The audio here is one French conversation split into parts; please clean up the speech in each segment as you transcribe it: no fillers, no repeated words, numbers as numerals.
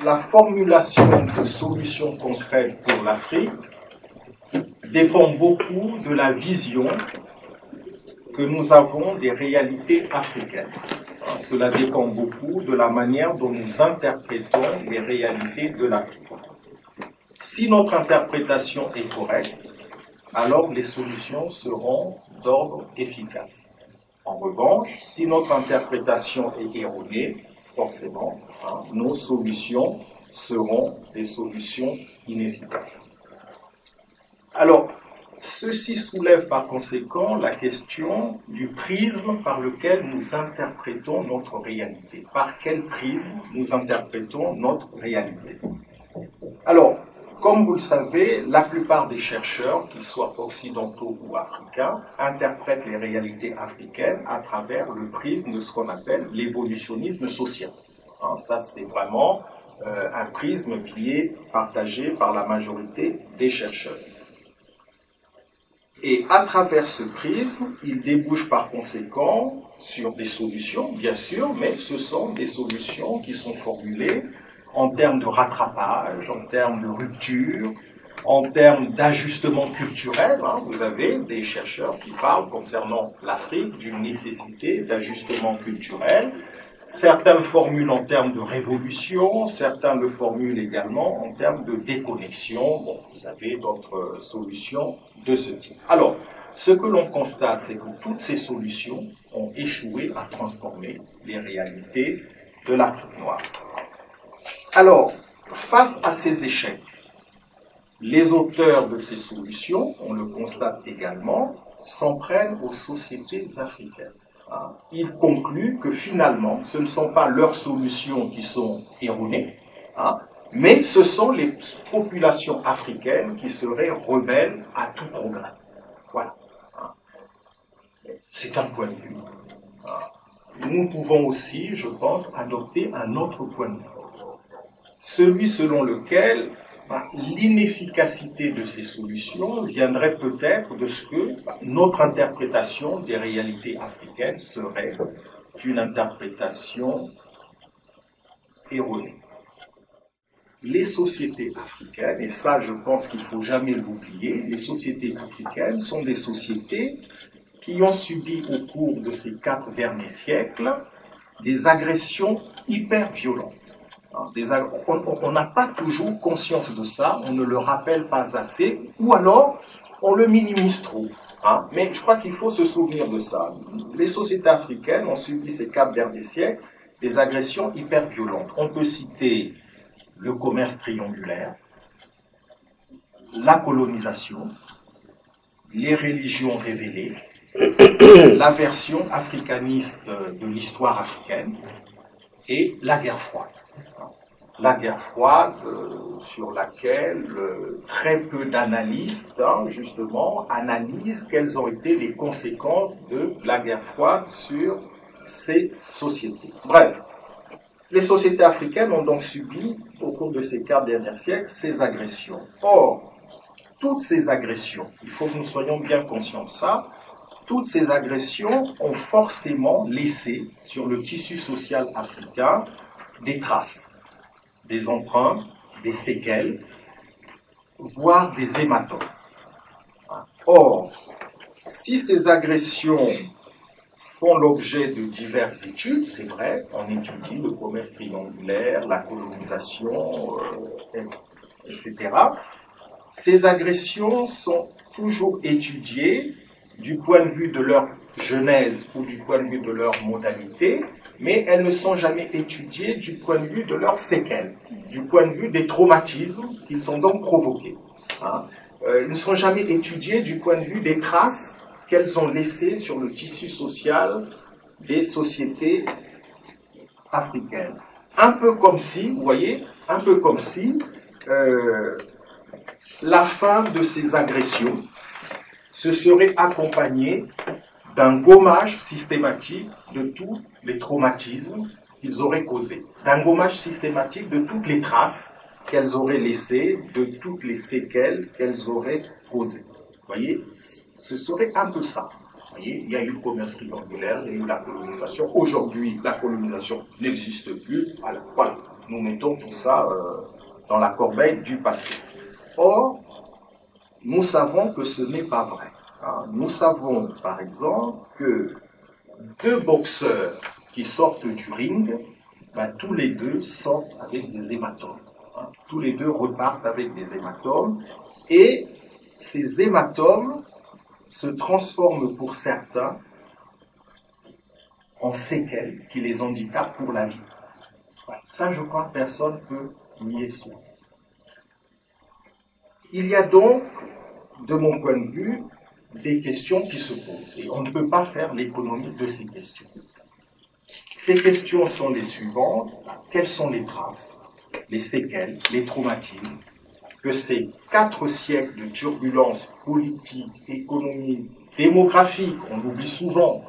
la formulation de solutions concrètes pour l'Afrique dépend beaucoup de la vision que nous avons des réalités africaines. Cela dépend beaucoup de la manière dont nous interprétons les réalités de l'Afrique. Si notre interprétation est correcte, alors les solutions seront d'ordre efficace. En revanche, si notre interprétation est erronée, forcément, nos solutions seront des solutions inefficaces. Alors, ceci soulève par conséquent la question du prisme par lequel nous interprétons notre réalité. Par quel prisme nous interprétons notre réalité? Alors, comme vous le savez, la plupart des chercheurs, qu'ils soient occidentaux ou africains, interprètent les réalités africaines à travers le prisme de ce qu'on appelle l'évolutionnisme social. Ça, c'est vraiment un prisme qui est partagé par la majorité des chercheurs. Et à travers ce prisme, il débouche par conséquent sur des solutions, bien sûr, mais ce sont des solutions qui sont formulées en termes de rattrapage, en termes de rupture, en termes d'ajustement culturel. Vous avez des chercheurs qui parlent concernant l'Afrique d'une nécessité d'ajustement culturel. Certains le formulent en termes de révolution, certains le formulent également en termes de déconnexion. Bon, vous avez d'autres solutions de ce type. Alors, ce que l'on constate, c'est que toutes ces solutions ont échoué à transformer les réalités de l'Afrique noire. Alors, face à ces échecs, les auteurs de ces solutions, on le constate également, s'en prennent aux sociétés africaines. Ils concluent que finalement, ce ne sont pas leurs solutions qui sont erronées, mais ce sont les populations africaines qui seraient rebelles à tout progrès. Voilà. C'est un point de vue. Nous pouvons aussi, je pense, adopter un autre point de vue. Celui selon lequel l'inefficacité de ces solutions viendrait peut-être de ce que notre interprétation des réalités africaines serait une interprétation erronée. Les sociétés africaines, et ça je pense qu'il ne faut jamais l'oublier, les sociétés africaines sont des sociétés qui ont subi au cours de ces 4 derniers siècles des agressions hyper violentes. On n'a pas toujours conscience de ça, on ne le rappelle pas assez, ou alors on le minimise trop. Mais je crois qu'il faut se souvenir de ça. Les sociétés africaines ont subi ces 4 derniers siècles des agressions hyper violentes. On peut citer le commerce triangulaire, la colonisation, les religions révélées, la version africaniste de l'histoire africaine et la guerre froide. La guerre froide sur laquelle très peu d'analystes, justement, analysent quelles ont été les conséquences de la guerre froide sur ces sociétés. Bref, les sociétés africaines ont donc subi, au cours de ces 4 derniers siècles, ces agressions. Or, toutes ces agressions, il faut que nous soyons bien conscients de ça, toutes ces agressions ont forcément laissé sur le tissu social africain des traces, des empreintes, des séquelles, voire des hématomes. Or, si ces agressions font l'objet de diverses études, c'est vrai, on étudie le commerce triangulaire, la colonisation, etc. Ces agressions sont toujours étudiées du point de vue de leur genèse ou du point de vue de leur modalité, mais elles ne sont jamais étudiées du point de vue de leurs séquelles, du point de vue des traumatismes qu'ils ont donc provoqués. Ils ne sont jamais étudiées du point de vue des traces qu'elles ont laissées sur le tissu social des sociétés africaines. Un peu comme si, vous voyez, un peu comme si la fin de ces agressions se serait accompagnée d'un gommage systématique de tous les traumatismes qu'ils auraient causés, d'un gommage systématique de toutes les traces qu'elles auraient laissées, de toutes les séquelles qu'elles auraient causées. Vous voyez, ce serait un peu ça. Vous voyez, il y a eu le commerce triangulaire, il y a eu la colonisation. Aujourd'hui, la colonisation n'existe plus. Voilà. nous mettons tout ça dans la corbeille du passé. Or, nous savons que ce n'est pas vrai. Nous savons, par exemple, que deux boxeurs qui sortent du ring, tous les deux sortent avec des hématomes. Tous les deux repartent avec des hématomes. Et ces hématomes se transforment pour certains en séquelles qui les handicapent pour la vie. Ça, je crois que personne ne peut nier cela. Il y a donc, de mon point de vue, des questions qui se posent. Et on ne peut pas faire l'économie de ces questions. Ces questions sont les suivantes. Quelles sont les traces, les séquelles, les traumatismes que ces 4 siècles de turbulences politiques, économiques, démographiques, on l'oublie souvent,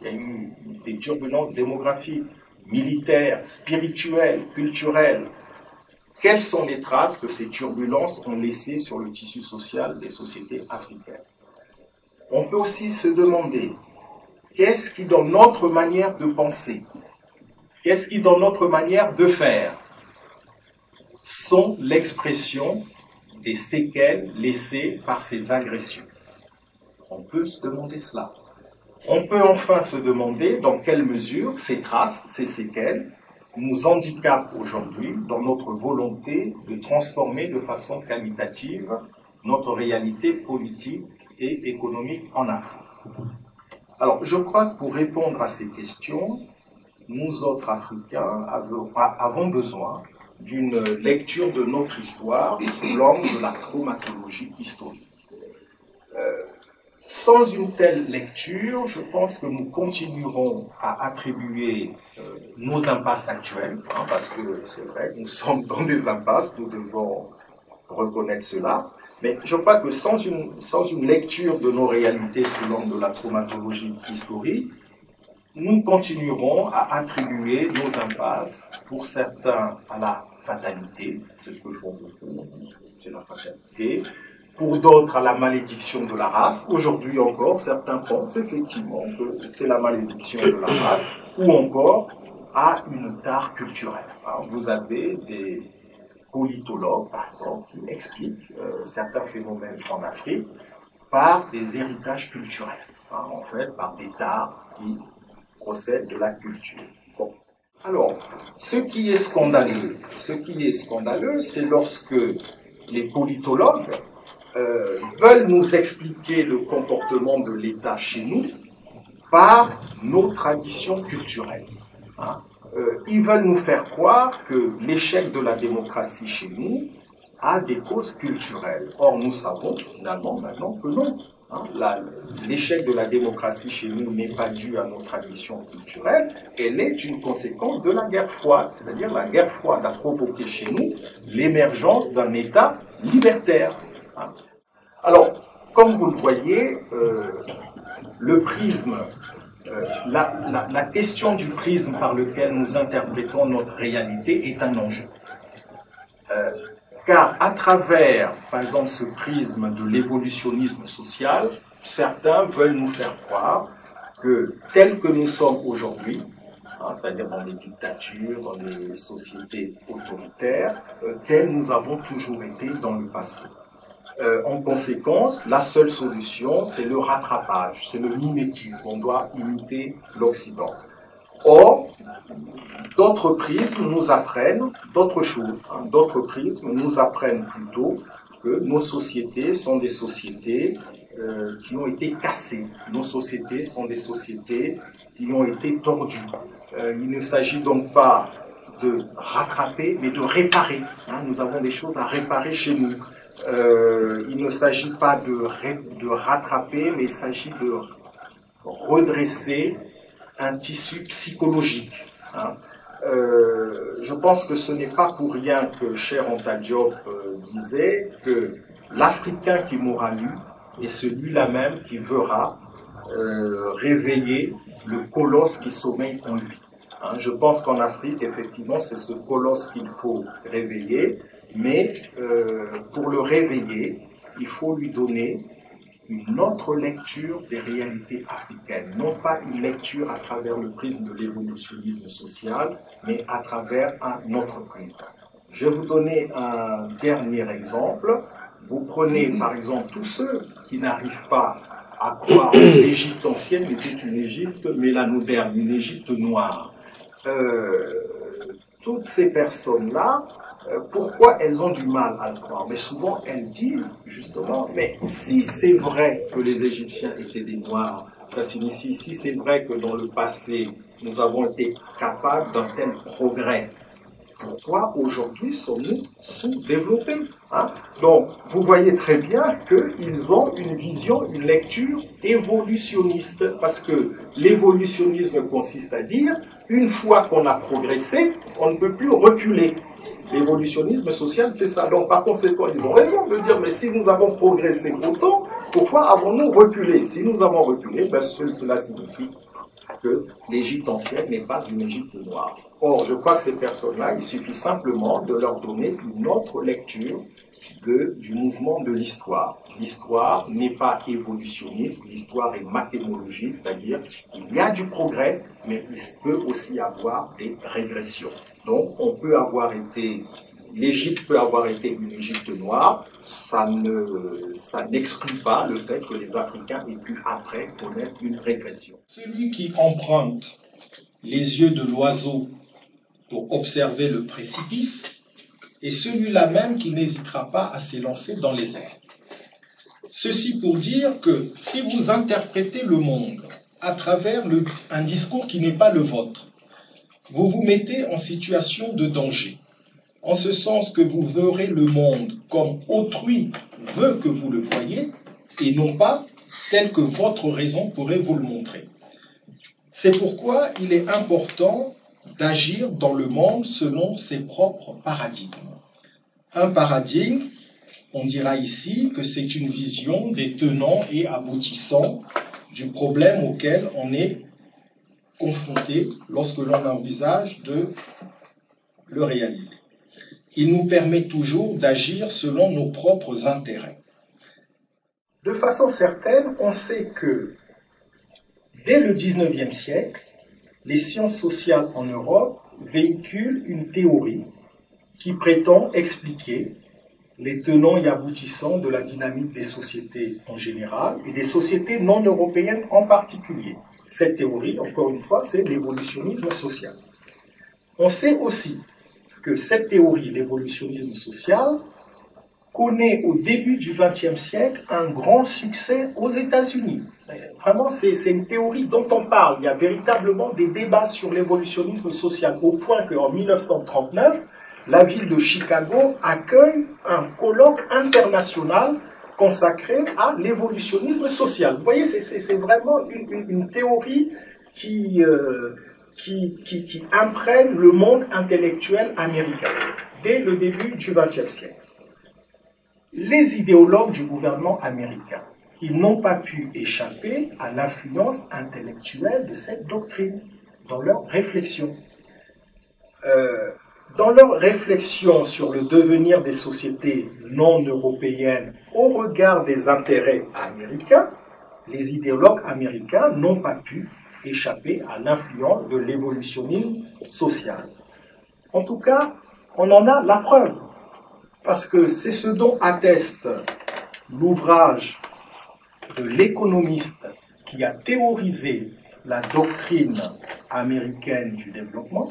il y a eu des turbulences démographiques, militaires, spirituelles, culturelles. Quelles sont les traces que ces turbulences ont laissées sur le tissu social des sociétés africaines? On peut aussi se demander, qu'est-ce qui, dans notre manière de penser, qu'est-ce qui, dans notre manière de faire, sont l'expression des séquelles laissées par ces agressions? On peut se demander cela. On peut enfin se demander dans quelle mesure ces traces, ces séquelles, nous handicapent aujourd'hui dans notre volonté de transformer de façon qualitative notre réalité politique et économique en Afrique. Alors, je crois que pour répondre à ces questions, nous autres Africains avons besoin d'une lecture de notre histoire sous l'angle de la traumatologie historique. Sans une telle lecture, je pense que nous continuerons à attribuer nos impasses actuelles, parce que c'est vrai, nous sommes dans des impasses, nous devons reconnaître cela, mais je crois que sans une lecture de nos réalités sous l'angle de la traumatologie historique, nous continuerons à attribuer nos impasses, pour certains, à la fatalité, c'est ce que font beaucoup, c'est la fatalité, pour d'autres à la malédiction de la race. Aujourd'hui encore, certains pensent effectivement que c'est la malédiction de la race, ou encore à une tare culturelle. Vous avez des politologues, par exemple, qui expliquent certains phénomènes en Afrique par des héritages culturels, en fait, par des tares qui procèdent de la culture. Bon. Alors, ce qui est scandaleux, c'est lorsque les politologues veulent nous expliquer le comportement de l'État chez nous par nos traditions culturelles. Ils veulent nous faire croire que l'échec de la démocratie chez nous a des causes culturelles. Or, nous savons finalement maintenant que non. L'échec de la démocratie chez nous n'est pas dû à nos traditions culturelles, elle est une conséquence de la guerre froide. C'est-à-dire la guerre froide a provoqué chez nous l'émergence d'un État libertaire. Alors, comme vous le voyez, le prisme, la question du prisme par lequel nous interprétons notre réalité est un enjeu. Car à travers, par exemple, ce prisme de l'évolutionnisme social, certains veulent nous faire croire que tel que nous sommes aujourd'hui, c'est-à-dire dans des dictatures, dans des sociétés autoritaires, tel nous avons toujours été dans le passé. En conséquence, la seule solution, c'est le rattrapage, c'est le mimétisme. On doit imiter l'Occident. Or, d'autres prismes nous apprennent d'autres choses. D'autres prismes nous apprennent plutôt que nos sociétés sont des sociétés qui ont été cassées. Nos sociétés sont des sociétés qui ont été tordues. Il ne s'agit donc pas de rattraper, mais de réparer. Nous avons des choses à réparer chez nous. Il ne s'agit pas de rattraper, mais il s'agit de redresser un tissu psychologique. Je pense que ce n'est pas pour rien que Cheikh Anta Diop disait que l'Africain qui mourra nu est celui-là même qui verra réveiller le colosse qui sommeille en lui. Je pense qu'en Afrique, effectivement, c'est ce colosse qu'il faut réveiller, mais pour le réveiller, il faut lui donner une autre lecture des réalités africaines, non pas une lecture à travers le prisme de l'évolutionnisme social, mais à travers un autre prisme. Je vais vous donner un dernier exemple. Vous prenez par exemple tous ceux qui n'arrivent pas à croire que l'Égypte ancienne était une Égypte, mais la moderne, une Égypte noire. Toutes ces personnes-là, pourquoi elles ont du mal à le croire? Mais souvent, elles disent justement, mais si c'est vrai que les Égyptiens étaient des Noirs, ça signifie, si c'est vrai que dans le passé, nous avons été capables d'un tel progrès, pourquoi aujourd'hui sommes-nous sous-développés, hein? Donc, vous voyez très bien qu'ils ont une vision, une lecture évolutionniste, parce que l'évolutionnisme consiste à dire, une fois qu'on a progressé, on ne peut plus reculer. L'évolutionnisme social, c'est ça. Donc, par conséquent, ils ont raison de dire, mais si nous avons progressé autant, pourquoi avons-nous reculé? Si nous avons reculé, ben, cela signifie que l'Égypte ancienne n'est pas une Égypte noire. Or, je crois que ces personnes-là, il suffit simplement de leur donner une autre lecture du mouvement de l'histoire. L'histoire n'est pas évolutionniste, l'histoire est mathémologique, c'est-à-dire il y a du progrès, mais il peut aussi y avoir des régressions. Donc, l'Égypte peut avoir été une Égypte noire, ça n'exclut pas le fait que les Africains aient pu après connaître une régression. Celui qui emprunte les yeux de l'oiseau pour observer le précipice est celui-là même qui n'hésitera pas à s'élancer dans les airs. Ceci pour dire que si vous interprétez le monde à travers un discours qui n'est pas le vôtre, vous vous mettez en situation de danger, en ce sens que vous verrez le monde comme autrui veut que vous le voyez, et non pas tel que votre raison pourrait vous le montrer. C'est pourquoi il est important d'agir dans le monde selon ses propres paradigmes. Un paradigme, on dira ici que c'est une vision des tenants et aboutissants du problème auquel on est confronté lorsque l'on envisage de le réaliser. Il nous permet toujours d'agir selon nos propres intérêts. De façon certaine, on sait que dès le XIXe siècle, les sciences sociales en Europe véhiculent une théorie qui prétend expliquer les tenants et aboutissants de la dynamique des sociétés en général et des sociétés non européennes en particulier. Cette théorie, encore une fois, c'est l'évolutionnisme social. On sait aussi que cette théorie, l'évolutionnisme social, connaît au début du XXe siècle un grand succès aux États-Unis. Vraiment, c'est une théorie dont on parle. Il y a véritablement des débats sur l'évolutionnisme social, au point qu'en 1939, la ville de Chicago accueille un colloque international consacré à l'évolutionnisme social. Vous voyez, c'est vraiment une théorie qui imprègne le monde intellectuel américain dès le début du XXe siècle. Les idéologues du gouvernement américain, ils n'ont pas pu échapper à l'influence intellectuelle de cette doctrine dans leur réflexion. Dans leur réflexion sur le devenir des sociétés non européennes au regard des intérêts américains, les idéologues américains n'ont pas pu échapper à l'influence de l'évolutionnisme social. En tout cas, on en a la preuve, parce que c'est ce dont atteste l'ouvrage de l'économiste qui a théorisé la doctrine américaine du développement.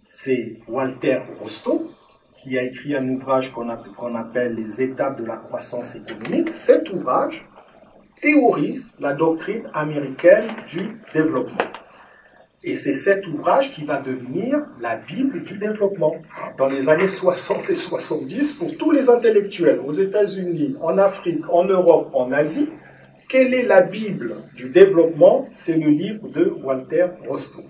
C'est Walter Rostow, qui a écrit un ouvrage qu'on appelle Les étapes de la croissance économique. Cet ouvrage théorise la doctrine américaine du développement. Et c'est cet ouvrage qui va devenir la Bible du développement. Dans les années 60 et 70, pour tous les intellectuels, aux États-Unis, en Afrique, en Europe, en Asie, quelle est la Bible du développement? C'est le livre de Walter Rostow.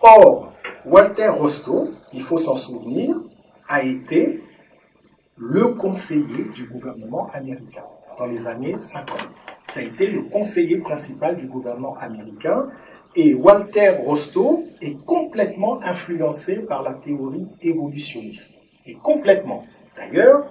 Or, Walter Rostow, il faut s'en souvenir, a été le conseiller du gouvernement américain dans les années 50. Ça a été le conseiller principal du gouvernement américain. Et Walter Rostow est complètement influencé par la théorie évolutionniste. Et complètement. D'ailleurs,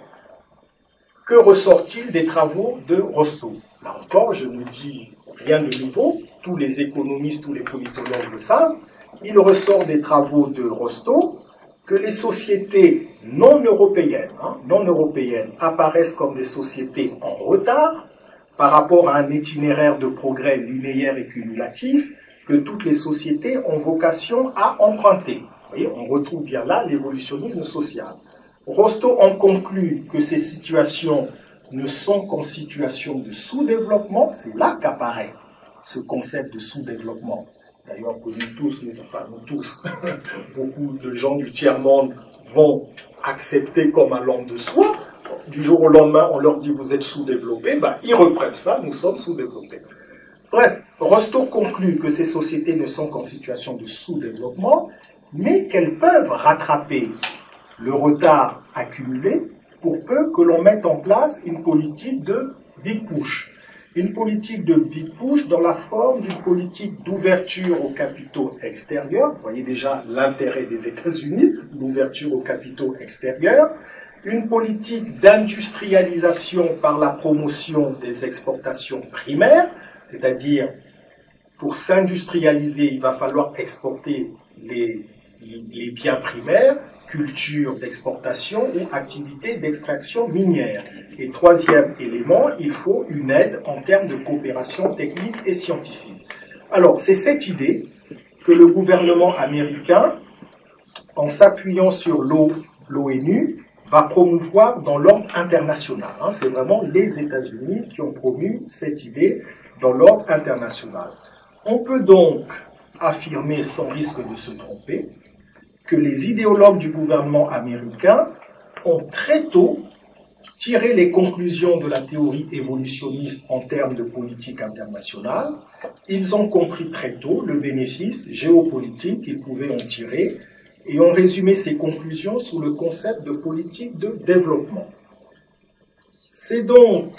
Que ressort-il des travaux de Rostow? Là encore, je ne dis rien de nouveau, tous les économistes, tous les politologues le savent. Il ressort des travaux de Rostow que les sociétés non européennes apparaissent comme des sociétés en retard par rapport à un itinéraire de progrès linéaire et cumulatif que toutes les sociétés ont vocation à emprunter. Vous voyez, on retrouve bien là l'évolutionnisme social. Rostow en conclut que ces situations ne sont qu'en situation de sous-développement, c'est là qu'apparaît ce concept de sous-développement. D'ailleurs, que nous tous, beaucoup de gens du tiers-monde vont accepter comme allant de soi. Du jour au lendemain, on leur dit vous êtes sous-développés, ils reprennent ça, nous sommes sous-développés. Bref, Rostow conclut que ces sociétés ne sont qu'en situation de sous-développement, mais qu'elles peuvent rattraper le retard accumulé pour peu que l'on mette en place une politique de big push. Une politique de big push dans la forme d'une politique d'ouverture aux capitaux extérieurs. Vous voyez déjà l'intérêt des États-Unis, l'ouverture aux capitaux extérieurs. Une politique d'industrialisation par la promotion des exportations primaires, c'est-à-dire pour s'industrialiser, il va falloir exporter les biens primaires, culture d'exportation ou activité d'extraction minière. Et troisième élément, il faut une aide en termes de coopération technique et scientifique. Alors, c'est cette idée que le gouvernement américain, en s'appuyant sur l'ONU, va promouvoir dans l'ordre international. C'est vraiment les États-Unis qui ont promu cette idée dans l'ordre international. On peut donc affirmer, sans risque de se tromper, que les idéologues du gouvernement américain ont très tôt tiré les conclusions de la théorie évolutionniste en termes de politique internationale. Ils ont compris très tôt le bénéfice géopolitique qu'ils pouvaient en tirer et ont résumé ces conclusions sous le concept de politique de développement. C'est donc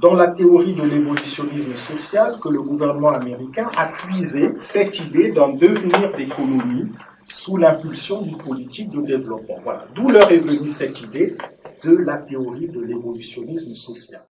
dans la théorie de l'évolutionnisme social que le gouvernement américain a puisé cette idée d'un devenir d'économie sous l'impulsion d'une politique de développement. Voilà, d'où leur est venue cette idée de la théorie de l'évolutionnisme social.